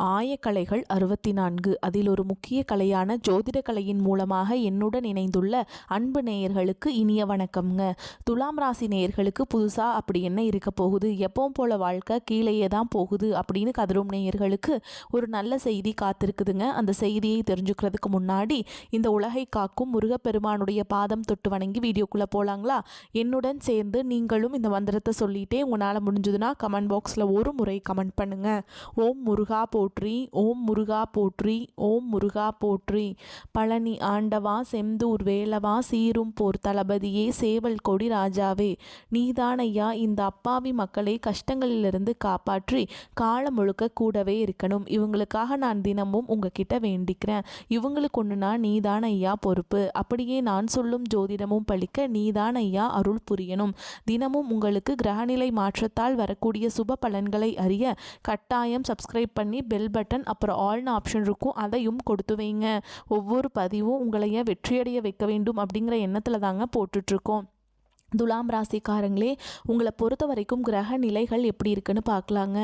ஆயக்கலைகள் 64 அதில் ஒரு முக்கிய கலையான ஜோதிட கலையின் மூலமாக என்னுடன் இணைந்துள்ள அன்பு நேயர்களுக்கு இனிய வணக்கம்ங்க. துலாம் ராசி நேயர்களுக்கு புதுசாக அப்படி என்ன இருக்க போகுது, எப்பவும் போல வாழ்க்கை கீழேயே தான் போகுது அப்படின்னு கதரும் நேயர்களுக்கு ஒரு நல்ல செய்தி காத்திருக்குதுங்க. அந்த செய்தியை தெரிஞ்சுக்கிறதுக்கு முன்னாடி இந்த உலகை காக்கும் முருகப்பெருமானுடைய பாதம் தொட்டு வணங்கி வீடியோக்குள்ளே போகலாங்களா? என்னுடன் சேர்ந்து நீங்களும் இந்த மந்திரத்தை சொல்லிட்டே உங்களால் முடிஞ்சதுன்னா கமெண்ட் பாக்ஸில் ஒரு முறை கமெண்ட் பண்ணுங்கள். ஓம் முருகா போற்றி, ஓம் முருகா போற்றி, ஓம் முருகா போற்றி. பழனி ஆண்டவா, செந்தூர் வேலவா, சீரும் போர் தளபதியே, சேவல் கொடி ராஜாவே, நீதான் ஐயா இந்த அப்பாவி மக்களை கஷ்டங்களிலிருந்து காப்பாற்றி காலம் முழுக்க கூடவே இருக்கணும். இவங்களுக்காக நான் தினமும் உங்ககிட்ட வேண்டிக்கிறேன். இவங்களுக்கு ஒன்றுனா நீதான் ஐயா பொறுப்பு. அப்படியே நான் சொல்லும் ஜோதிடமும் பழிக்க நீதான் ஐயா அருள் புரியணும். தினமும் உங்களுக்கு கிரகநிலை மாற்றத்தால் வரக்கூடிய சுப பலன்களை அறிய கட்டாயம் சப்ஸ்கிரைப் பண்ணி பெல் பட்டன் அப்புறம் ஆல்னு ஆப்ஷன் இருக்கும், அதையும் கொடுத்து வைங்க. ஒவ்வொரு பதிவும் உங்களைய வெற்றியடைய வைக்க வேண்டும் அப்படிங்கிற எண்ணத்தில் தாங்க போட்டுட்ருக்கோம். துலாம் ராசிக்காரங்களே, உங்களை பொறுத்த வரைக்கும் கிரக நிலைகள் எப்படி இருக்குன்னு பார்க்கலாங்க.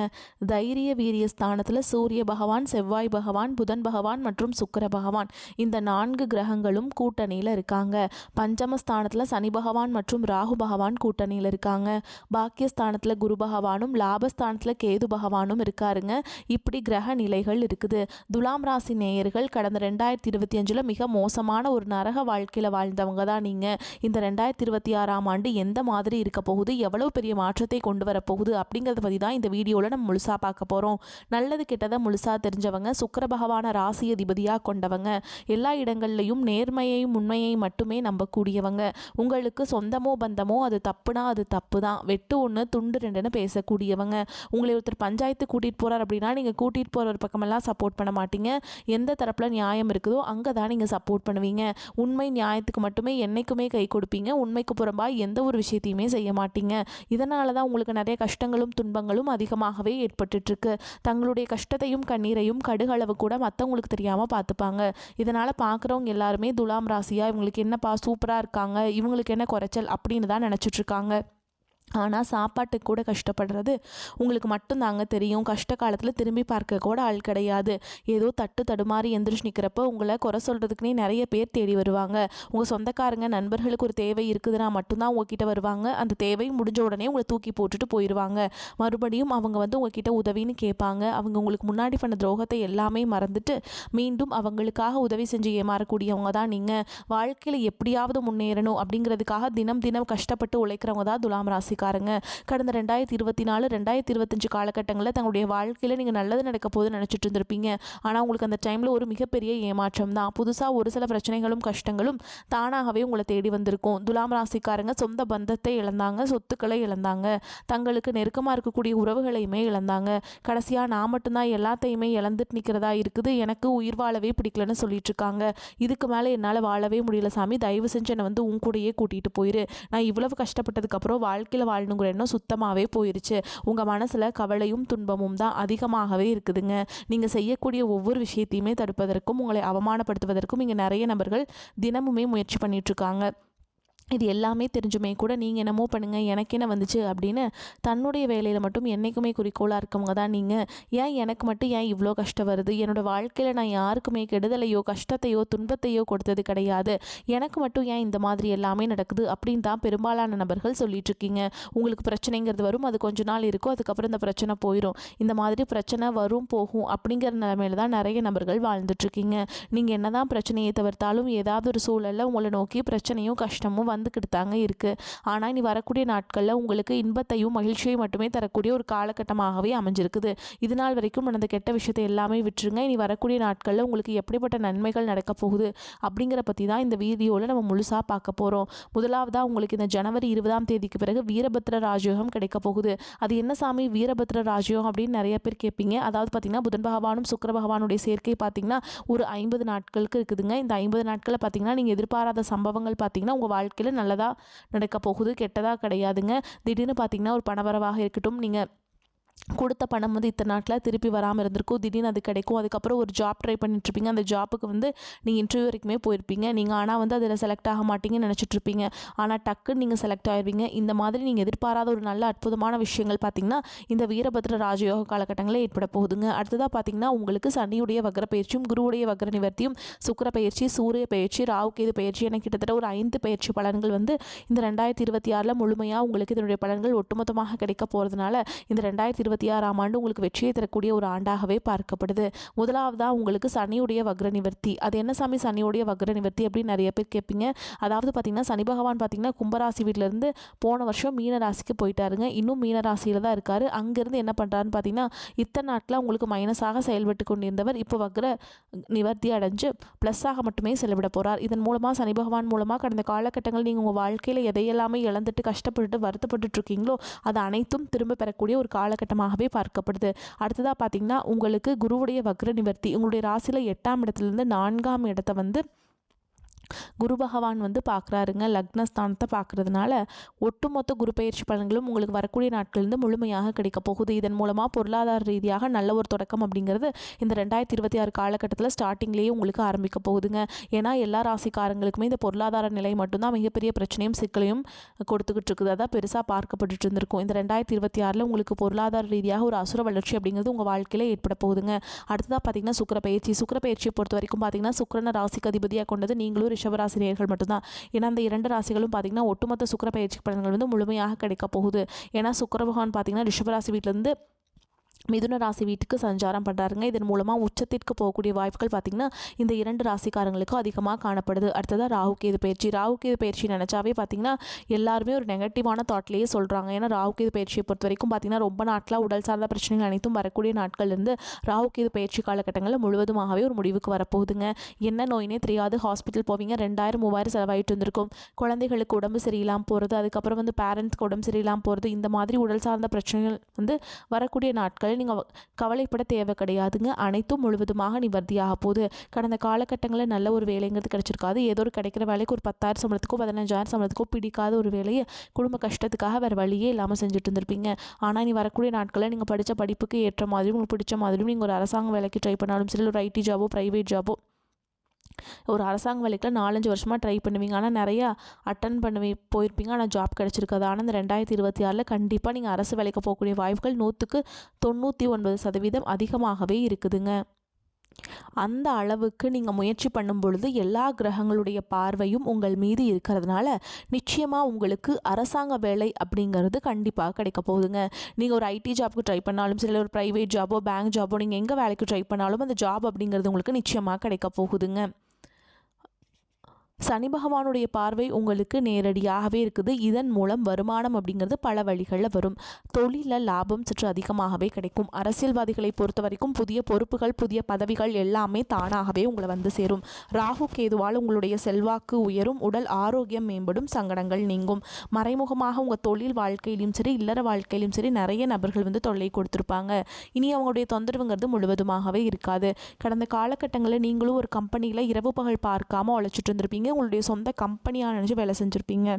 தைரிய வீரிய ஸ்தானத்தில் சூரிய பகவான், செவ்வாய் பகவான், புதன் பகவான் மற்றும் சுக்கிர பகவான் இந்த 4 கிரகங்களும் கூட்டணியில் இருக்காங்க. பஞ்சமஸ்தானத்தில் சனி பகவான் மற்றும் ராகு பகவான் கூட்டணியில் இருக்காங்க. பாக்கியஸ்தானத்தில் குரு பகவானும் லாபஸ்தானத்தில் கேது பகவானும் இருக்காருங்க. இப்படி கிரக நிலைகள் இருக்குது. துலாம் ராசி நேயர்கள் கடந்த 2025 மிக மோசமான ஒரு நரக வாழ்க்கையில் வாழ்ந்தவங்க தான் நீங்கள். இந்த 2026ஆம் ஆண்டு எந்த மாதிரி இருக்க போகுது, எவ்வளவு பெரிய மாற்றத்தை கொண்டு வரப்போகுது அப்படிங்கிறத பற்றி தான் இந்த வீடியோவில் நம்ம முழுசாக பார்க்க போகிறோம். நல்லது கெட்டதை முழுசாக தெரிஞ்சவங்க, சுக்கிர பகவான ராசி அதிபதியாக கொண்டவங்க, எல்லா இடங்கள்லையும் நேர்மையையும் உண்மையை மட்டுமே நம்பக்கூடியவங்க, உங்களுக்கு சொந்தமோ பந்தமோ அது தப்புனா அது தப்பு தான், வெட்டு ஒன்று துண்டு ரெண்டுன்னு பேசக்கூடியவங்க. உங்களை ஒருத்தர் பஞ்சாயத்து கூட்டிகிட்டு போகிறார் அப்படின்னா நீங்கள் கூட்டிகிட்டு போகிற ஒரு பக்கமெல்லாம் சப்போர்ட் பண்ண மாட்டீங்க. எந்த தரப்பில் நியாயம் இருக்குதோ அங்கே தான் நீங்கள் சப்போர்ட் பண்ணுவீங்க. உண்மை நியாயத்துக்கு மட்டுமே என்றைக்குமே கை கொடுப்பீங்க. உண்மைக்கு புறம்பா எந்த ஒரு விஷயத்தையுமே செய்ய மாட்டீங்க. இதனால தான் உங்களுக்கு நிறைய கஷ்டங்களும் துன்பங்களும் அதிகமாகவே ஏற்பட்டுருக்கு. தங்களுடைய கஷ்டத்தையும் கண்ணீரையும் கடுகளவு கூட மற்றவங்களுக்கு தெரியாமல் பார்த்துப்பாங்க. இதனால் பார்க்குறவங்க எல்லாருமே துலாம் ராசியா இவங்களுக்கு என்னப்பா சூப்பராக இருக்காங்க, இவங்களுக்கு என்ன குறைச்சல் அப்படின்னு தான் நினச்சிட்ருக்காங்க. ஆனால் சாப்பாட்டுக்கு கூட கஷ்டப்படுறது உங்களுக்கு மட்டும்தாங்க தெரியும். கஷ்ட காலத்தில் திரும்பி பார்க்க கூட ஆள் கிடையாது. ஏதோ தட்டு தடுமாறி எந்திரிச்சு நிற்கிறப்ப உங்களை குறை சொல்கிறதுக்குனே நிறைய பேர் தேடி வருவாங்க. உங்கள் சொந்தக்காரங்க நண்பர்களுக்கு ஒரு தேவை இருக்குதுன்னா மட்டும்தான் உங்ககிட்ட வருவாங்க. அந்த தேவை முடிஞ்ச உடனே உங்களை தூக்கி போட்டுட்டு போயிடுவாங்க. மறுபடியும் அவங்க உங்ககிட்ட உதவின்னு கேட்பாங்க. அவங்க உங்களுக்கு முன்னாடி பண்ண துரோகத்தை எல்லாமே மறந்துட்டு மீண்டும் அவங்களுக்காக உதவி செஞ்சு ஏமாறக்கூடியவங்க தான் நீங்கள். வாழ்க்கையில் எப்படியாவது முன்னேறணும் அப்படிங்கிறதுக்காக தினம் தினம் கஷ்டப்பட்டு உழைக்கிறவங்க தான் துலாம் ராசி. கடந்த 2024 2025 காலகட்டங்களில் தங்களுடைய வாழ்க்கையில் நீங்கள் நல்லது நடக்க போது நினச்சிட்டு இருந்திருப்பீங்க. ஆனால் உங்களுக்கு அந்த டைமில் ஒரு மிகப்பெரிய ஏமாற்றம் தான். புதுசாக ஒரு சில பிரச்சனைகளும் கஷ்டங்களும் தானாகவே உங்களை தேடி வந்திருக்கும். துலாம் ராசிக்காரங்க சொந்த பந்தத்தை இழந்தாங்க, சொத்துக்களை இழந்தாங்க, தங்களுக்கு நெருக்கமாக இருக்கக்கூடிய உறவுகளையுமே இழந்தாங்க. கடைசியாக நான் மட்டும்தான் எல்லாத்தையுமே இழந்துட்டு நிற்கிறதா இருக்குது, எனக்கு உயிர் வாழவே பிடிக்கலன்னு சொல்லிட்டு இருக்காங்க. இதுக்கு மேலே என்னால் வாழவே முடியல சாமி, தயவு செஞ்சு என்னை உன் கூடயே கூட்டிகிட்டு போயிரு. நான் இவ்வளவு கஷ்டப்பட்டதுக்கப்புறம் வாழ்க்கையில் வாழணுங்கிற எண்ணம் சுத்தமாகவே போயிருச்சு. உங்கள் மனசில் கவலையும் துன்பமும் தான் அதிகமாகவே இருக்குதுங்க. நீங்கள் செய்யக்கூடிய ஒவ்வொரு விஷயத்தையுமே தடுப்பதற்கும் உங்களை அவமானப்படுத்துவதற்கும் இங்கே நிறைய நபர்கள் தினமுமே முயற்சி பண்ணிகிட்ருக்காங்க. இது எல்லாமே தெரிஞ்சுமே கூட நீங்கள் என்னமோ பண்ணுங்கள் எனக்கு என்ன வந்துச்சு அப்படின்னு தன்னுடைய வேலையில் மட்டும் என்றைக்குமே குறிக்கோளாக இருக்கவங்க தான் நீங்கள். ஏன் எனக்கு மட்டும் ஏன் இவ்வளோ கஷ்டம் வருது, என்னோடய வாழ்க்கையில் நான் யாருக்குமே கெடுதலையோ கஷ்டத்தையோ துன்பத்தையோ கொடுத்தது கிடையாது, எனக்கு மட்டும் ஏன் இந்த மாதிரி எல்லாமே நடக்குது அப்படின்னு தான் பெரும்பாலான நபர்கள் சொல்லிகிட்ருக்கீங்க. உங்களுக்கு பிரச்சனைங்கிறது வரும், அது கொஞ்ச நாள் இருக்கும், அதுக்கப்புறம் இந்த பிரச்சனை போயிடும். இந்த மாதிரி பிரச்சனை வரும் போகும் அப்படிங்கிற நிலைமையில தான் நிறைய நபர்கள் வாழ்ந்துட்டுருக்கீங்க. நீங்கள் என்ன தான் பிரச்சனையை தவிர்த்தாலும் ஏதாவது ஒரு சூழலில் உங்களை நோக்கி பிரச்சனையும் கஷ்டமும் வந்துக்கிட்டு தாங்க இருக்குது. ஆனால் இனி வரக்கூடிய நாட்களில் உங்களுக்கு இன்பத்தையும் மகிழ்ச்சியையும் மட்டுமே தரக்கூடிய ஒரு காலகட்டமாகவே அமைஞ்சிருக்குது. இது நாள் வரைக்கும் நடந்த கெட்ட விஷயத்தை எல்லாமே விட்டுருங்க. இனி வரக்கூடிய நாட்களில் உங்களுக்கு எப்படிப்பட்ட நன்மைகள் நடக்க போகுது அப்படிங்கிற பற்றி தான் இந்த வீடியோவில் நம்ம முழுசாக பார்க்க போகிறோம். முதலாவதாக உங்களுக்கு இந்த ஜனவரி 20ஆம் தேதிக்கு பிறகு வீரபத்ர ராஜயோகம் கிடைக்க போகுது. அது என்ன சாமி வீரபத்ர ராஜயோகம் அப்படின்னு நிறைய பேர் கேட்பீங்க. அதாவது பார்த்திங்கன்னா புதன் பகவானும் சுக்கிர பகவானுடைய சேர்க்கை பார்த்திங்கன்னா ஒரு 50 நாட்களுக்கு இருக்குதுங்க. இந்த 50 நாட்களில் பார்த்திங்கன்னா நீங்கள் எதிர்பாராத சம்பவங்கள் பார்த்திங்கன்னா உங்கள் வாழ்க்கையில் நல்லதாக நடக்க போகுது, கெட்டதாக கிடையாதுங்க. திடீர்னு பார்த்திங்கன்னா ஒரு பணவரவாக இருக்கட்டும், நீங்கள் கொடுத்த பணம் வந்து இத்தனை நாட்டில் திருப்பி வராமல் இருந்திருக்கும், திடீர்னு அது கிடைக்கும். அதுக்கப்புறம் ஒரு ஜாப் ட்ரை பண்ணிட்டுருப்பீங்க, அந்த ஜாப்புக்கு வந்து நீங்கள் இன்டர்வியூ வரைக்குமே போயிருப்பீங்க, நீங்கள் ஆனால் வந்து அதில் செலக்ட் ஆக மாட்டீங்கன்னு நினச்சிட்ருப்பீங்க. ஆனால் டக்குன்னு நீங்கள் செலக்ட் ஆகிடுவீங்க. இந்த மாதிரி நீங்கள் எதிர்பாராத ஒரு நல்ல அற்புதமான விஷயங்கள் பார்த்திங்கன்னா இந்த வீரபத்ர ராஜயோக காலகட்டங்களில் ஏற்பட போகுதுங்க. அடுத்ததாக பார்த்திங்கன்னா உங்களுக்கு சனியுடைய வக்ர பயிற்சியும் குருவுடைய வக்ர நிவர்த்தியும் சுக்கிர பயிற்சி, சூரிய பயிற்சி, ராகுகேது பயிற்சி என கிட்டத்தட்ட ஒரு 5 பயிற்சி பலன்கள் வந்து இந்த 2026 முழுமையாக உங்களுக்கு இதனுடைய பலன்கள் ஒட்டுமொத்தமாக கிடைக்க போகிறதுனால இந்த 2026ஆம் ஆண்டு உங்களுக்கு வெற்றியை தரக்கூடிய ஒரு ஆண்டாகவே பார்க்கப்படுது. முதலாவதாக உங்களுக்கு சனியுடைய வக்ர நிவர்த்தி. அது என்ன சாமி சனியுடைய வக்ர நிவர்த்தி அப்படின்னு நிறைய பேர் கேட்பீங்க. அதாவது பார்த்திங்கன்னா சனி பகவான் பார்த்திங்கன்னா கும்பராசி வீட்டிலேருந்து போன வருஷம் மீன ராசிக்கு போயிட்டாருங்க. இன்னும் மீன ராசியில் தான் இருக்கார். அங்கேருந்து என்ன பண்ணுறாருன்னு பார்த்தீங்கன்னா இத்தனை நாட்டில் உங்களுக்கு மைனஸாக செயல்பட்டு கொண்டிருந்தவர் இப்போ வக்ர நிவர்த்தி அடைஞ்சு ப்ளஸ்ஸாக மட்டுமே செலவிட போகிறார். இதன் மூலமாக சனி பகவான் மூலமாக கடந்த காலகட்டங்கள் நீங்கள் உங்கள் வாழ்க்கையில் எதையெல்லாமே இழந்துட்டு கஷ்டப்பட்டு வருத்தப்பட்டு இருக்கீங்களோ அது அனைத்தும் திரும்ப பெறக்கூடிய ஒரு காலகட்டமாகவே பார்க்கப்படுது. அடுத்ததாக பார்த்தீங்கன்னா உங்களுக்கு குருவுடைய வக்ர நிவர்த்தி உங்களுடைய ராசியில் 8ஆம் இடத்துலேருந்து 4ஆம் இடத்தை வந்து குரு பகவான் வந்து பார்க்குறாருங்க. லக்னஸ்தானத்தை பார்க்குறதுனால ஒட்டுமொத்த குரு பயிற்சி பலன்களும் உங்களுக்கு வரக்கூடிய நாட்கள்லேருந்து முழுமையாக கிடைக்க போகுது. இதன் மூலமாக பொருளாதார ரீதியாக நல்ல ஒரு தொடக்கம் அப்படிங்கிறது இந்த 2026 காலகட்டத்தில் ஸ்டார்டிங்லேயே உங்களுக்கு ஆரம்பிக்க போகுதுங்க. ஏன்னா எல்லா ராசிக்காரங்களுக்குமே இந்த பொருளாதார நிலை மட்டும்தான் மிகப்பெரிய பிரச்சனையும் சிக்கலையும் கொடுத்துக்கிட்டு இருக்குது. அதான் பெருசாக பார்க்கப்பட்டு இருந்திருக்கும். இந்த 2026 உங்களுக்கு பொருளாதார ரீதியாக ஒரு அசுர வளர்ச்சி அப்படிங்கிறது உங்கள் வாழ்க்கையில் ஏற்பட போகுதுங்க. அடுத்ததாக பார்த்தீங்கன்னா சுக்கிர பயிற்சியை பொறுத்த வரைக்கும் பார்த்தீங்கன்னா சுக்கிரன ராசிக்கு அதிபதியாக கொண்டது நீங்களும் ரிஷபராசி நேயர்கள் மட்டும்தான். ஏன்னா அந்த 2 ராசிகளும் பார்த்தீங்கன்னா ஒட்டுமொத்த சுக்கிர பயிற்சி பலன்கள் வந்து முழுமையாக கிடைக்க போகுது. ஏன்னா சுக்கிர பகவான் பார்த்தீங்கன்னா ரிஷபராசி வீட்டிலேருந்து மிதுன ராசி வீட்டுக்கு சஞ்சாரம் பண்ணுறாருங்க. இதன் மூலமாக உச்சத்திற்கு போகக்கூடிய வாய்ப்புகள் பார்த்திங்கன்னா இந்த 2 ராசிக்காரங்களுக்கும் அதிகமாக காணப்படுது. அடுத்ததாக ராகுகேது பயிற்சி நினச்சாவே பார்த்திங்கன்னா எல்லாருமே ஒரு நெகட்டிவான தாட்லேயே சொல்கிறாங்க. ஏன்னா ராகுகேது பயிற்சியை பொறுத்த வரைக்கும் பார்த்திங்கன்னா ரொம்ப நாட்களாக உடல் சார்ந்த பிரச்சனைகள் அனைத்தும் வரக்கூடிய நாட்கள்லேருந்து ராகுகேது பயிற்சி காலகட்டங்களில் முழுவதுமாகவே ஒரு முடிவுக்கு வரப்போகுதுங்க. என்ன நோயினே தெரியாது, ஹாஸ்பிட்டல் போவீங்க, 2000-3000 செலவாயிட்டு இருந்திருக்கும். குழந்தைகளுக்கு உடம்பு சரியில்லாமல் போகிறது, அதுக்கப்புறம் வந்து பேரண்ட்ஸ்க்கு உடம்பு சரியில்லாமல் போகிறது, இந்த மாதிரி உடல் சார்ந்த பிரச்சனைகள் வந்து வரக்கூடிய நாட்கள் நீங்கள் கவலைப்பட தேவை கிடையாதுங்க. அனைத்தும் முழுவதுமாக நிவர்த்தியாக போகுது. கடந்த காலகட்டங்களில் நல்ல ஒரு வேலைங்கிறது கிடைச்சிருக்காது. ஏதோ ஒரு கிடைக்கிற வேலைக்கு ஒரு 10,000 சம்பளத்துக்கோ 15,000 சம்பளத்துக்கோ பிடிக்காத ஒரு வேலையை குடும்ப கஷ்டத்துக்காக வேறு வழியே இல்லாமல் செஞ்சுட்டு இருந்திருப்பீங்க. ஆனால் நீ வரக்கூடிய நாட்களில் நீங்கள் படித்த படிப்புக்கு ஏற்ற மாதிரியும் உங்களுக்கு பிடிச்ச மாதிரியும் நீங்கள் ஒரு அரசாங்க வேலைக்கு ட்ரை பண்ணாலும் சரி, ஒரு ஐடி ஜாபோ ப்ரைவேட் ஜாபோ ஒரு அரசாங்க வேலைக்குலாம் 4-5 வருஷமாக ட்ரை பண்ணுவீங்க. ஆனால் நிறையா அட்டன் போயிருப்பீங்க. ஆனால் ஜாப் கிடச்சிருக்காது. ஆனால் இந்த 2026 கண்டிப்பாக நீங்கள் அரசு வேலைக்கு போகக்கூடிய வாய்ப்புகள் 100க்கு 99% அதிகமாகவே இருக்குதுங்க. அந்த அளவுக்கு நீங்கள் முயற்சி பண்ணும் பொழுது எல்லா கிரகங்களுடைய பார்வையும் உங்கள் மீது இருக்கிறதுனால நிச்சயமாக உங்களுக்கு அரசாங்க வேலை அப்படிங்கிறது கண்டிப்பாக கிடைக்க போகுதுங்க. நீங்கள் ஒரு ஐடி ஜாப்க்கு ட்ரை பண்ணாலும் சரி, ஒரு ப்ரைவேட் ஜாபோ பேங்க் ஜாபோ நீங்கள் எங்கே வேலைக்கு ட்ரை பண்ணாலும் அந்த ஜாப் அப்படிங்கிறது உங்களுக்கு நிச்சயமாக கிடைக்க போகுதுங்க. சனி பகவானுடைய பார்வை உங்களுக்கு நேரடியாகவே இருக்குது. இதன் மூலம் வருமானம் அப்படிங்கிறது பல வழிகளில் வரும். தொழிலில் லாபம் சற்று அதிகமாகவே கிடைக்கும். அரசியல்வாதிகளை பொறுத்த வரைக்கும் புதிய பொறுப்புகள், புதிய பதவிகள் எல்லாமே தானாகவே உங்களை வந்து சேரும். ராகு கேதுவால் உங்களுடைய செல்வாக்கு உயரும், உடல் ஆரோக்கியம் மேம்படும், சங்கடங்கள் நீங்கும். மறைமுகமாக உங்கள் தொழில் வாழ்க்கையிலும் சரி, இல்லற வாழ்க்கையிலும் சரி நிறைய நபர்கள் வந்து தொல்லை கொடுத்துருப்பாங்க. இனி அவங்களுடைய தொந்தரவுங்கிறது முழுவதுமாகவே இருக்காது. கடந்த காலகட்டங்களில் நீங்களும் ஒரு கம்பெனியில் இரவு பகல் பார்க்காம உழைச்சிட்டு இருந்திருப்பீங்க. உங்களுடைய சொந்த கம்பெனியாக நினச்சி வேலை செஞ்சுருப்பீங்க.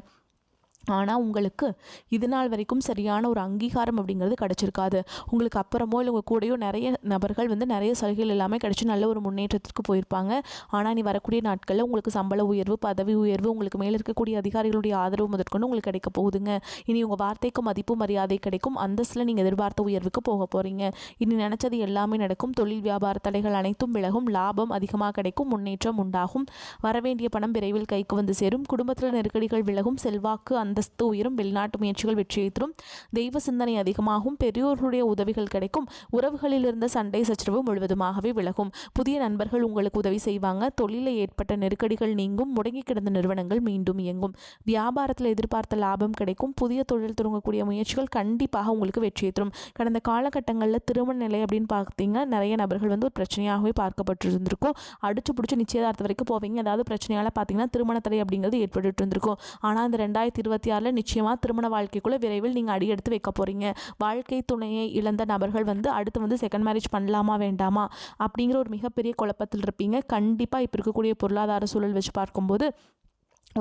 ஆனால் உங்களுக்கு இது நாள் வரைக்கும் சரியான ஒரு அங்கீகாரம் அப்படிங்கிறது கிடச்சிருக்காது. உங்களுக்கு அப்புறமோ இல்லை உங்கள் கூடயோ நிறைய நபர்கள் வந்து நிறைய சலுகைகள் எல்லாமே கிடச்சி நல்ல ஒரு முன்னேற்றத்திற்கு போயிருப்பாங்க. ஆனால் நீ வரக்கூடிய நாட்களில் உங்களுக்கு சம்பள உயர்வு, பதவி உயர்வு, உங்களுக்கு மேலே இருக்கக்கூடிய அதிகாரிகளுடைய ஆதரவு முதற்கொண்டு உங்களுக்கு கிடைக்க போகுதுங்க. இனி உங்கள் வார்த்தைக்கு மதிப்பு மரியாதை கிடைக்கும். அந்தஸ்தில் நீங்கள் எதிர்பார்த்த உயர்வுக்கு போக போகிறீங்க. இனி நினச்சது எல்லாமே நடக்கும். தொழில் வியாபார தடைகள் அனைத்தும் விலகும். லாபம் அதிகமாக கிடைக்கும். முன்னேற்றம் உண்டாகும். வரவேண்டிய பணம் விரைவில் கைக்கு வந்து சேரும். குடும்பத்தில் நெருக்கடிகள் விலகும். செல்வாக்கு அந்தஸ்து உயரும். வெளிநாட்டு முயற்சிகள் வெற்றியை தரும். தெய்வ சிந்தனை அதிகமாகும். பெரியோர்களுடைய உதவிகள் கிடைக்கும். உறவுகளில் இருந்த சண்டை சச்சரவு முழுவதுமாகவே விலகும். புதிய நண்பர்கள் உங்களுக்கு உதவி செய்வாங்க. தொழிலில் ஏற்பட்ட நெருக்கடிகள் நீங்கும். முடங்கி கிடந்த நிறுவனங்கள் மீண்டும் இயங்கும். வியாபாரத்தில் எதிர்பார்த்த லாபம் கிடைக்கும். புதிய தொழில் தொடங்கக்கூடிய முயற்சிகள் கண்டிப்பாக உங்களுக்கு வெற்றியை தரும். கடந்த காலகட்டங்களில் திருமண நிலை அப்படின்னு பார்த்தீங்கன்னா நிறைய நபர்கள் வந்து ஒரு பிரச்சனையாகவே பார்க்கப்பட்டு இருந்திருக்கும். அடிச்சு பிடிச்சி நிச்சயதார்த்தம் வரைக்கும் போவீங்க. அதாவது பிரச்சனையால் பார்த்தீங்கன்னா திருமண தடை அப்படிங்கிறது ஏற்பட்டு இருந்திருக்கும். ஆனால் இந்த 2026 நிச்சயமாக திருமண வாழ்க்கைக்குள்ளே விரைவில் நீங்கள் அடியெடுத்து வைக்க போகிறீங்க. வாழ்க்கை துணையை இழந்த நபர்கள் வந்து அடுத்து வந்து செகண்ட் மேரேஜ் பண்ணலாமா வேண்டாமா அப்படிங்கிற ஒரு மிகப்பெரிய குழப்பத்தில் இருப்பீங்க. கண்டிப்பாக இப்போ இருக்கக்கூடிய பொருளாதார சூழல் வச்சு பார்க்கும்போது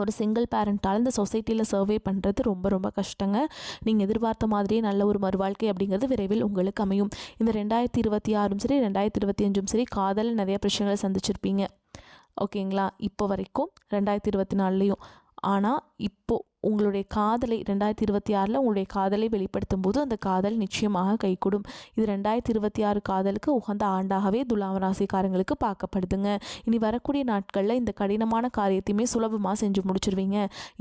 ஒரு சிங்கிள் பேரண்ட்டால் இந்த சொசைட்டியில் சர்வே பண்ணுறது ரொம்ப ரொம்ப கஷ்டங்க. நீங்கள் எதிர்பார்த்த மாதிரியே நல்ல ஒரு மறுவாழ்க்கை அப்படிங்கிறது விரைவில் உங்களுக்கு அமையும். இந்த 2026 சரி 2025 சரி காதல் நிறைய பிரச்சனைகளை சந்திச்சிருப்பீங்க. ஓகேங்களா? இப்போ வரைக்கும் 2024லேயும். ஆனால் இப்போது உங்களுடைய காதலை 2026 உங்களுடைய காதலை வெளிப்படுத்தும் போது அந்த காதல் நிச்சயமாக கைகூடும். இது 2026 காதலுக்கு உகந்த ஆண்டாகவே துலாம் ராசிக்காரங்களுக்கு பார்க்கப்படுதுங்க. இனி வரக்கூடிய நாட்களில் இந்த கடினமான காரியத்தையுமே சுலபமாக செஞ்சு முடிச்சிருவீங்க.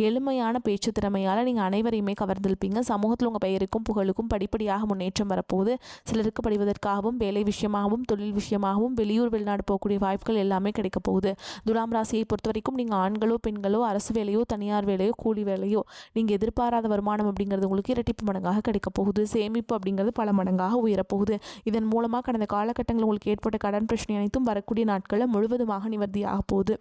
எளிமையான பேச்சு திறமையால் நீங்கள் அனைவரையுமே கவர்ந்திருப்பீங்க. சமூகத்தில் உங்கள் பெயருக்கும் புகழுக்கும் படிப்படியாக முன்னேற்றம் வரப்போகுது. சிலருக்கு படிவதற்காகவும் வேலை விஷயமாகவும் தொழில் விஷயமாகவும் வெளியூர் வெளிநாடு போகக்கூடிய வாய்ப்புகள் எல்லாமே கிடைக்க போகுது. துலாம் ராசியை பொறுத்த வரைக்கும் நீங்கள் ஆண்களோ பெண்களோ அரசு வேலையோ தனியார் வேலையோ கூலி வேலையோ நீங்கள் எதிர்பாராத வருமானம் அப்படிங்கிறது உங்களுக்கு இரட்டிப்பு மடங்காக கிடைக்க போகுது. சேமிப்பு அப்படிங்கிறது பல மடங்காக உயரப்போகுது. இதன் மூலமாக கடந்த காலகட்டங்களில் உங்களுக்கு ஏற்பட்ட கடன் பிரச்சனை அனைத்தும் வரக்கூடிய நாட்களில் முழுவதுமாக நிவர்த்தியாக போகுது.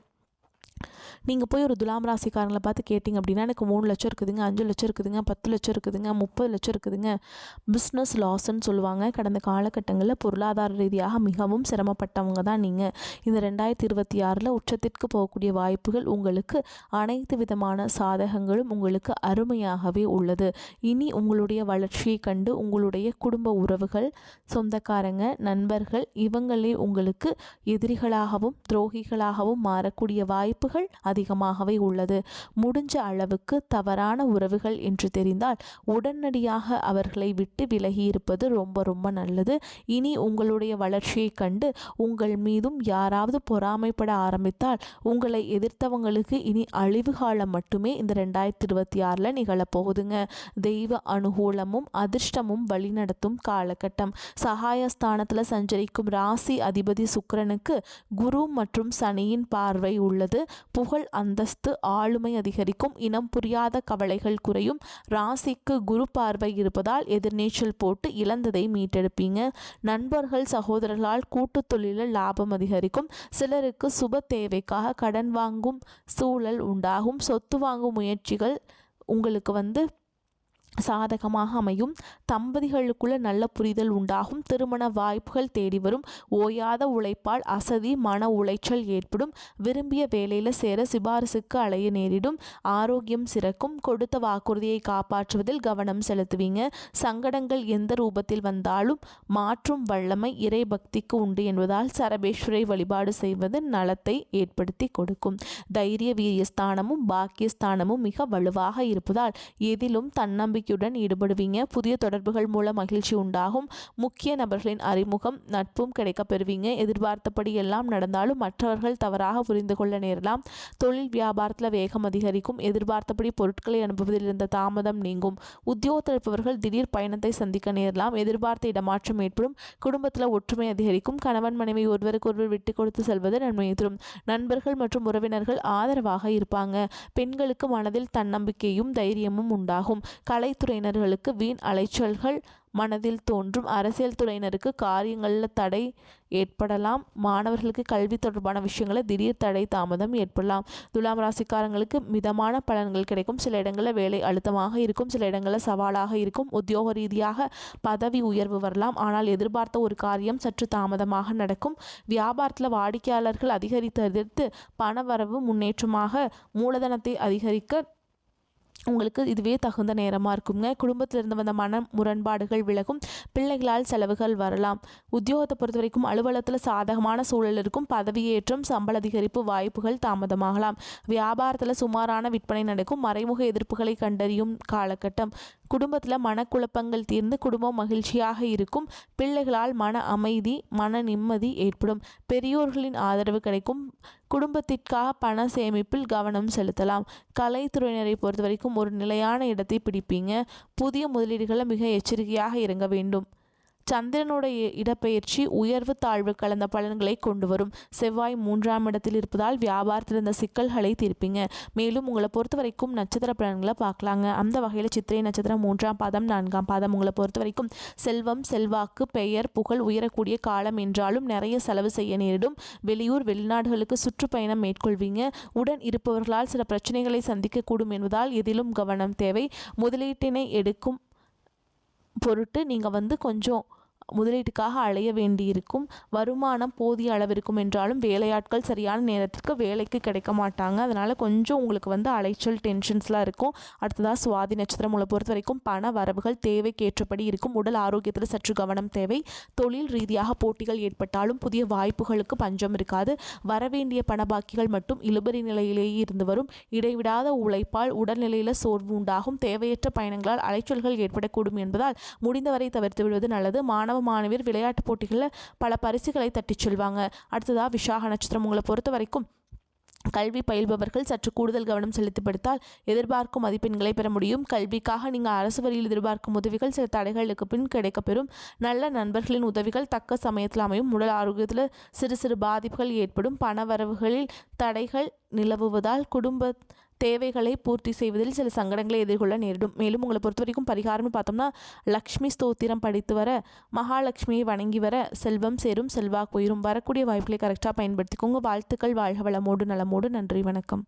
நீங்கள் போய் ஒரு துலாம் ராசிக்காரங்களை பார்த்து கேட்டிங்க அப்படின்னா எனக்கு 3 லட்சம் இருக்குதுங்க, 5 லட்சம் இருக்குதுங்க, 10 லட்சம் இருக்குதுங்க, 30 லட்சம் இருக்குதுங்க. பிஸ்னஸ் லாஸ்ன்னு சொல்லுவாங்க. கடந்த காலகட்டங்களில் பொருளாதார ரீதியாக மிகவும் சிரமப்பட்டவங்க தான் நீங்கள். இந்த 2026 உச்சத்திற்கு போகக்கூடிய வாய்ப்புகள் உங்களுக்கு அனைத்து விதமான சாதகங்களும் உங்களுக்கு அருமையாகவே உள்ளது. இனி உங்களுடைய வளர்ச்சியை கண்டு உங்களுடைய குடும்ப உறவுகள், சொந்தக்காரங்க, நண்பர்கள் இவங்களே உங்களுக்கு எதிரிகளாகவும் துரோகிகளாகவும் மாறக்கூடிய வாய்ப்புகள் அதிகமாகவே உள்ளது. முடிஞ்ச அளவுக்கு தவறான உறவுகள் என்று தெரிந்தால் உடனடியாக அவர்களை விட்டு விலகி இருப்பது ரொம்ப ரொம்ப நல்லது. இனி உங்களுடைய வளர்ச்சியை கண்டு உங்கள் மீதும் யாராவது பொறாமைப்பட ஆரம்பித்தால் உங்களை எதிர்த்தவங்களுக்கு இனி அழிவு காலம் மட்டுமே இந்த 2026 நிகழப்போகுதுங்க. தெய்வ அனுகூலமும் அதிர்ஷ்டமும் வழிநடத்தும் காலகட்டம். சகாயஸ்தானத்தில் சஞ்சரிக்கும் ராசி அதிபதி சுக்கிரனுக்கு குரு மற்றும் சனியின் பார்வை உள்ளது. புகழ் அந்தஸ்து ஆளுமை அதிகரிக்கும். இனம் புரியாத கவலைகள் குறையும். ராசிக்கு குரு பார்வை இருப்பதால் எதிர்நீச்சல் போட்டு இழந்ததை மீட்டெடுப்பீங்க. நண்பர்கள் சகோதரர்களால் கூட்டு தொழிலில் லாபம் அதிகரிக்கும். சிலருக்கு சுப தேவைக்காக கடன் வாங்கும் சூழல் உண்டாகும். சொத்து வாங்கும் முயற்சிகள் உங்களுக்கு சாதகமாக அமையும். தம்பதிகளுக்குள்ள நல்ல புரிதல் உண்டாகும். திருமண வாய்ப்புகள் தேடி வரும். ஓயாத உழைப்பால் அசதி மன உளைச்சல் ஏற்படும். விரும்பிய வேலையில் சேர சிபாரிசுக்கு அலைய நேரிடும். ஆரோக்கியம் சிறக்கும். கொடுத்த வாக்குறுதியை காப்பாற்றுவதில் கவனம் செலுத்துவீங்க. சங்கடங்கள் எந்த ரூபத்தில் வந்தாலும் மாற்றும் வல்லமை இறை பக்திக்கு உண்டு என்பதால் சரபேஸ்வரை வழிபாடு செய்வது நலத்தை ஏற்படுத்தி கொடுக்கும். தைரிய வீரியஸ்தானமும் பாக்கியஸ்தானமும் மிக வலுவாக இருப்பதால் எதிலும் தன்னம்பிக்கை ஈடுபடுவீங்க. புதிய தொடர்புகள் மூலம் மகிழ்ச்சி உண்டாகும். முக்கிய நபர்களின் அறிமுகம் நட்பும் கிடைக்க பெறுவீங்க. எதிர்பார்த்தபடி எல்லாம் நடந்தாலும் மற்றவர்கள் தவறாக புரிந்து கொள்ள நேரலாம். தொழில் வியாபாரத்தில் வேகம் அதிகரிக்கும். எதிர்பார்த்தபடி பொருட்களை அனுப்புவதில் இருந்த தாமதம் நீங்கும். உத்தியோகத்தில் இருப்பவர்கள் திடீர் பயணத்தை சந்திக்க நேரலாம். எதிர்பார்த்த இடமாற்றம் ஏற்படும். குடும்பத்தில் ஒற்றுமை அதிகரிக்கும். கணவன் மனைவி ஒருவருக்கு ஒருவர் விட்டு கொடுத்து செல்வது நன்மையை தரும். நண்பர்கள் மற்றும் உறவினர்கள் ஆதரவாக இருப்பாங்க. பெண்களுக்கு மனதில் தன்னம்பிக்கையும் தைரியமும் உண்டாகும். கலைத்துறையினர்களுக்கு வீண் அலைச்சல்கள் மனதில் தோன்றும். அரசியல் துறையினருக்கு காரியங்களில் தடை ஏற்படலாம். மாணவர்களுக்கு கல்வி தொடர்பான விஷயங்களில் திடீர் தடை தாமதம் ஏற்படலாம். துலாம் ராசிக்காரங்களுக்கு மிதமான பலன்கள் கிடைக்கும். சில இடங்களில் வேலை அழுத்தமாக இருக்கும். சில இடங்களில் சவாலாக இருக்கும். உத்தியோக ரீதியாக பதவி உயர்வு வரலாம். ஆனால் எதிர்பார்த்த ஒரு காரியம் சற்று தாமதமாக நடக்கும். வியாபாரத்தில் வாடிக்கையாளர்கள் அதிகரித்து பணவரவு முன்னேற்றமாக மூலதனத்தை அதிகரிக்க உங்களுக்கு இதுவே தகுந்த நேரமாக இருக்குங்க. குடும்பத்திலிருந்து வந்த மன முரண்பாடுகள் விலகும். பிள்ளைகளால் செலவுகள் வரலாம். உத்தியோகத்தை பொறுத்த வரைக்கும் அலுவலகத்தில் சாதகமான சூழல் இருக்கும். பதவியேற்றம் சம்பள அதிகரிப்பு வாய்ப்புகள் தாமதமாகலாம். வியாபாரத்தில் சுமாரான விற்பனை நடக்கும். மறைமுக எதிர்ப்புகளை கண்டறியும் காலகட்டம். குடும்பத்தில் மனக்குழப்பங்கள் தீர்ந்து குடும்பம் மகிழ்ச்சியாக இருக்கும். பிள்ளைகளால் மன அமைதி மன நிம்மதி ஏற்படும். பெரியோர்களின் ஆதரவு கிடைக்கும். குடும்பத்திற்காக பண சேமிப்பில் கவனம் செலுத்தலாம். கலைத்துறையினரை பொறுத்த வரைக்கும் ஒரு நிலையான இடத்தை பிடிப்பீங்க. புதிய முதலீடுகளை மிக எச்சரிக்கையாக இறங்க வேண்டும். சந்திரனுடைய இடப்பெயர்ச்சி உயர்வு தாழ்வு கலந்த பலன்களை கொண்டு வரும். செவ்வாய் 3ஆம் இடத்தில் இருப்பதால் வியாபாரத்தில் இருந்த சிக்கல்களை தீர்ப்பீங்க. மேலும் உங்களை பொறுத்த வரைக்கும் நட்சத்திர பலன்களை பார்க்கலாங்க. அந்த வகையில் சித்திரை நட்சத்திரம் 3ஆம் பாதம் 4ஆம் பாதம் உங்களை பொறுத்த வரைக்கும் செல்வம் செல்வாக்கு பெயர் புகழ் உயரக்கூடிய காலம் என்றாலும் நிறைய செலவு செய்ய நேரிடும். வெளியூர் வெளிநாடுகளுக்கு சுற்றுப்பயணம் மேற்கொள்வீங்க. உடன் இருப்பவர்களால் சில பிரச்சனைகளை சந்திக்கக்கூடும் என்பதால் எதிலும் கவனம் தேவை. முதலீட்டினை எடுக்கும் பொருட்டு நீங்கள் கொஞ்சம் முதலீட்டுக்காக அலைய வேண்டியிருக்கும். வருமானம் போதிய அளவு இருக்கும் என்றாலும் வேலையாட்கள் சரியான நேரத்திற்கு வேலைக்கு கிடைக்க மாட்டாங்க. அதனால் கொஞ்சம் உங்களுக்கு அலைச்சல் டென்ஷன்ஸ்லாம் இருக்கும். அடுத்ததாக சுவாதி நட்சத்திரம் உங்களை பொறுத்த வரைக்கும் பண வரவுகள் தேவைக்கேற்றபடி இருக்கும். உடல் ஆரோக்கியத்தில் சற்று கவனம் தேவை. தொழில் ரீதியாக போட்டிகள் ஏற்பட்டாலும் புதிய வாய்ப்புகளுக்கு பஞ்சம் இருக்காது. வரவேண்டிய பண பாக்கிகள் மட்டும் இழுபறி நிலையிலேயே இருந்து வரும். இடைவிடாத உழைப்பால் உடல்நிலையில் சோர்வு உண்டாகும். தேவையற்ற பயணங்களால் அலைச்சல்கள் ஏற்படக்கூடும் என்பதால் முடிந்தவரை தவிர்த்து விடுவது நல்லது. மாணவ மாணவியர் விளையாட்டுப் போட்டிகளில் பல பரிசுகளை தட்டிச் செல்வாங்க. அடுத்ததாக விசாக நட்சத்திரம் உங்களை பொறுத்த வரைக்கும் கல்வி பயில்பவர்கள் சற்று கூடுதல் கவனம் செலுத்தி படித்தால் எதிர்பார்க்கும் மதிப்பெண்களை பெற முடியும். கல்விக்காக நீங்கள் அரசு வழியில் எதிர்பார்க்கும் உதவிகள் சில தடைகளுக்கு பின் கிடைக்கப்பெறும். நல்ல நண்பர்களின் உதவிகள் தக்க சமயத்தில் அமையும். உடல் ஆரோக்கியத்தில் சிறு சிறு பாதிப்புகள் ஏற்படும். பண வரவுகளில் தடைகள் நிலவுவதால் குடும்ப தேவைகளை பூர்த்தி செய்வதில் சில சங்கடங்களை எதிர்கொள்ள நேரிடும். மேலும் உங்களை பொறுத்த வரைக்கும் பரிகாரம்னு பார்த்தோம்னா லக்ஷ்மி ஸ்தோத்திரம் படித்து வர, மகாலட்சுமியை வணங்கி வர செல்வம் சேரும், செல்வாக்கு உயரும். வரக்கூடிய வாய்ப்புகளை கரெக்டாக பயன்படுத்திக்கோங்க. வாழ்த்துக்கள். வாழ்க வளமோடு நலமோடு. நன்றி, வணக்கம்.